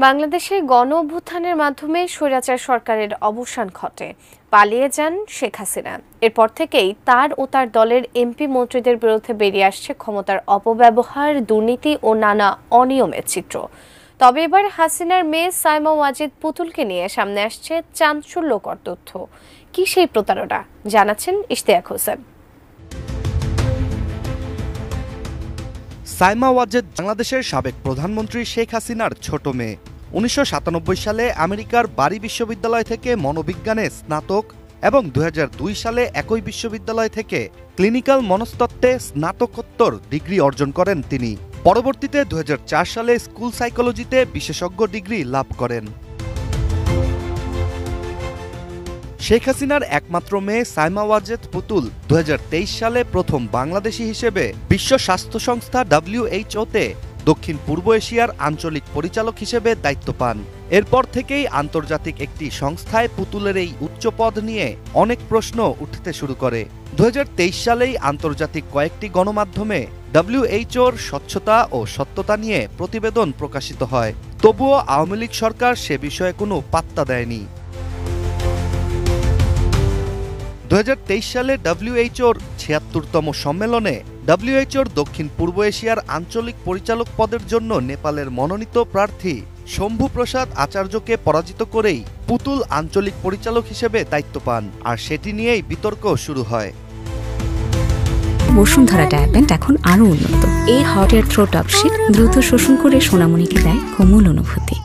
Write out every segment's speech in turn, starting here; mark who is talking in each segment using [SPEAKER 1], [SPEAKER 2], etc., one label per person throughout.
[SPEAKER 1] বাংলাদেশের গণ-অভ্যুত্থানের মাধ্যমে স্বৈরাচার সরকারের অবসান ঘটে, পালিয়ে যান শেখ হাসিনা। এরপর থেকেই তার ও তার দলের এমপি মন্ত্রীদের বিরুদ্ধে বেরিয়ে আসছে ক্ষমতার অপব্যবহার, দুর্নীতি ও নানা অনিয়মের চিত্র। তবে এবার হাসিনার মেয়ে সাইমা ওয়াজেদ পুতুলকে নিয়ে সামনে আসছে চাঞ্চল্যকর তথ্য। কি সেই প্রতারণা, জানাচ্ছেন ইশতিয়াক হোসেন।
[SPEAKER 2] সাইমা ওয়াজেদ বাংলাদেশের সাবেক প্রধানমন্ত্রী শেখ হাসিনার ছোট মেয়ে। ১৯৯৭ সালে আমেরিকার বারি বিশ্ববিদ্যালয় থেকে মনোবিজ্ঞানে স্নাতক এবং ২০০২ সালে একই বিশ্ববিদ্যালয় থেকে ক্লিনিক্যাল মনস্তত্ত্বে স্নাতকোত্তর ডিগ্রি অর্জন করেন তিনি। পরবর্তীতে ২০০৪ সালে স্কুল সাইকোলজিতে বিশেষজ্ঞ ডিগ্রি লাভ করেন। শেখ হাসিনার একমাত্র মেয়ে সাইমা ওয়াজেদ পুতুল ২০২৩ সালে প্রথম বাংলাদেশি হিসেবে বিশ্ব স্বাস্থ্য সংস্থা WHO-তে দক্ষিণ পূর্ব এশিয়ার আঞ্চলিক পরিচালক হিসেবে দায়িত্ব পান। এরপর থেকেই আন্তর্জাতিক একটি সংস্থায় পুতুলের এই উচ্চ পদ নিয়ে অনেক প্রশ্ন উঠতে শুরু করে। ২০২৩ সালেই আন্তর্জাতিক কয়েকটি গণমাধ্যমে WHO-র স্বচ্ছতা ও সত্যতা নিয়ে প্রতিবেদন প্রকাশিত হয়। তবুও আওয়ামী লীগ সরকার সে বিষয়ে কোনো পাত্তা দেয়নি। ২০২৩ সালে WHO-র ৭৬তম সম্মেলনে WHO-র দক্ষিণ পূর্ব এশিয়ার আঞ্চলিক পরিচালক পদের জন্য নেপালের মনোনীত প্রার্থী শম্ভু প্রসাদ আচার্যকে পরাজিত করেই পুতুল আঞ্চলিক পরিচালক হিসেবে দায়িত্ব পান, আর সেটি নিয়েই বিতর্ক শুরু হয়।
[SPEAKER 3] বসুন্ধরা ডায়াপেন্ট এখন আরও উন্নত। এই হট এয়ার থ্রো টপশিট দ্রুত শোষণ করে সোনামণিকে দেয় কোমল অনুভূতি।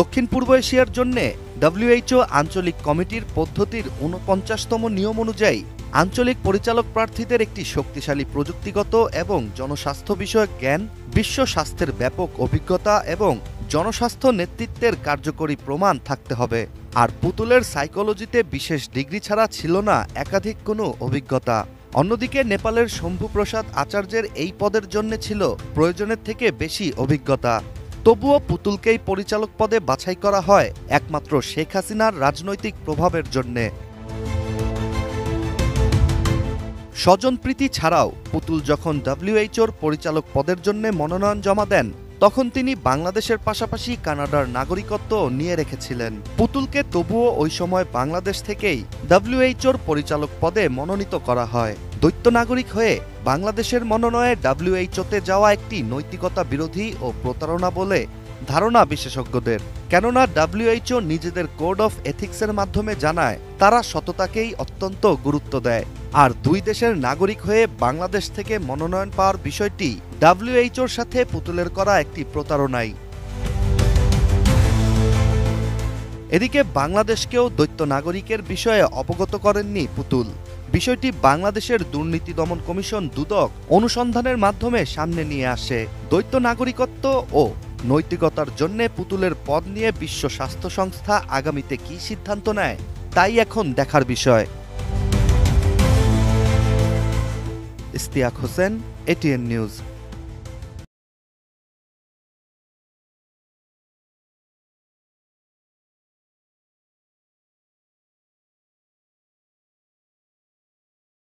[SPEAKER 2] দক্ষিণ পূর্ব এশিয়ার জন্য WHO আঞ্চলিক কমিটির পদ্ধতির ৪৯তম নিয়ম অনুযায়ী আঞ্চলিক পরিচালক প্রার্থীদের একটি শক্তিশালী প্রযুক্তিগত এবং জনস্বাস্থ্য বিষয়ক জ্ঞান, বিশ্ব স্বাস্থ্যের ব্যাপক অভিজ্ঞতা এবং জনস্বাস্থ্য নেতৃত্বের কার্যকরী প্রমাণ থাকতে হবে। আর পুতুলের সাইকোলজিতে বিশেষ ডিগ্রি ছাড়া ছিল না একাধিক কোনো অভিজ্ঞতা। অন্যদিকে নেপালের শম্ভু প্রসাদ আচার্যের এই পদের জন্য ছিল প্রয়োজনের থেকে বেশি অভিজ্ঞতা। তবুও পুতুলকেই পরিচালক পদে বাছাই করা হয় একমাত্র শেখ হাসিনার রাজনৈতিক প্রভাবের জন্যে। স্বজনপ্রীতি ছাড়াও পুতুল যখন WHO-র পরিচালক পদের জন্য মনোনয়ন জমা দেন, তখন তিনি বাংলাদেশের পাশাপাশি কানাডার নাগরিকত্ব নিয়ে রেখেছিলেন। পুতুলকে তবুও ওই সময় বাংলাদেশ থেকেই WHO-র পরিচালক পদে মনোনীত করা হয়। দ্বৈত নাগরিক হয়ে বাংলাদেশের মনোনয়ে WHO-তে যাওয়া একটি নৈতিকতা বিরোধী ও প্রতারণা বলে ধারণা বিশেষজ্ঞদের। কেননা WHO নিজেদের কোড অফ এথিক্সের মাধ্যমে জানায় তারা সততাকেই অত্যন্ত গুরুত্ব দেয়। আর দুই দেশের নাগরিক হয়ে বাংলাদেশ থেকে মনোনয়ন পাওয়ার বিষয়টি WHO-র সাথে পুতুলের করা একটি প্রতারণাই। এদিকে বাংলাদেশকেও দ্বৈত নাগরিকের বিষয়ে অবগত করেননি পুতুল। বিষয়টি বাংলাদেশের দুর্নীতি দমন কমিশন দুদক অনুসন্ধানের মাধ্যমে সামনে নিয়ে আসে। দ্বৈত নাগরিকত্ব ও নৈতিকতার জন্য পুতুলের পদ নিয়ে বিশ্ব স্বাস্থ্য সংস্থা আগামীতে কী সিদ্ধান্ত নেয় তাই এখন দেখার বিষয়। Ishtiaq Hossain, ATN news.